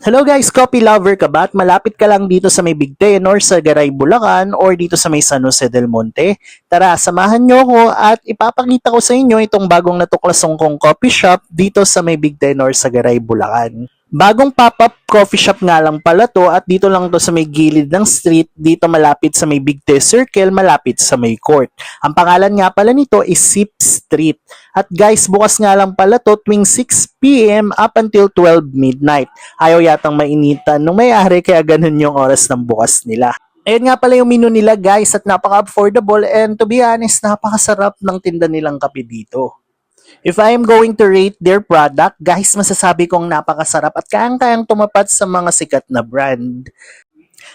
Hello guys, coffee lover ka ba at malapit ka lang dito sa may Big Tenor sa Garay, Bulacan or dito sa may San Jose del Monte? Tara, samahan nyo ko at ipapakita ko sa inyo itong bagong natuklasong kong coffee shop dito sa may Big Tenor sa Garay, Bulacan. Bagong pop-up coffee shop nga lang pala to at dito lang to sa may gilid ng street, dito malapit sa may Big T Circle, malapit sa may court. Ang pangalan nga pala nito is Sip Street. At guys, bukas nga lang pala to tuwing 6 p.m. up until 12 midnight. Ayaw yatang mainitan nung may-ari kaya ganun yung oras ng bukas nila. Ayun nga pala yung menu nila guys at napaka-affordable and to be honest, napakasarap ng tinda nilang kape dito. If I am going to rate their product, guys, masasabi kong napakasarap at kayang-kayang tumapat sa mga sikat na brand.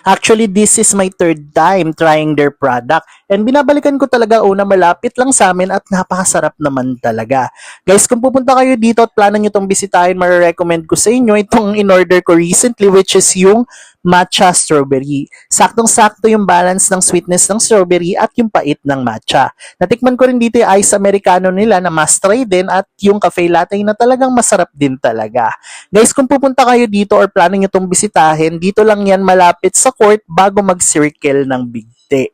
Actually, this is my third time trying their product. And binabalikan ko talaga una malapit lang sa amin at napakasarap naman talaga. Guys, kung pupunta kayo dito at plano nyo itong bisitahin, marirecommend ko sa inyo itong in-order ko recently which is yung matcha strawberry. Saktong-sakto yung balance ng sweetness ng strawberry at yung pait ng matcha. Natikman ko rin dito yung ice americano nila na must try din at yung cafe latte na talagang masarap din talaga. Guys, kung pupunta kayo dito or plano nyo itong bisitahin, dito lang yan malapit sa court bago mag-circle ng Big T.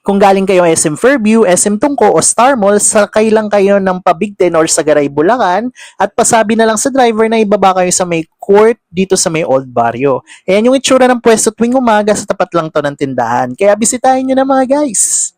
Kung galing kayo SM Fairview, SM Tungko o Star Mall, sakay lang kayo ng pa-Big Ten or sa Garay, Bulacan at pasabi na lang sa driver na ibaba kayo sa may court dito sa may Old Barrio. Ayan yung itsura ng pwesto tuwing umaga, sa tapat lang to ng tindahan. Kaya bisitahin nyo na mga guys!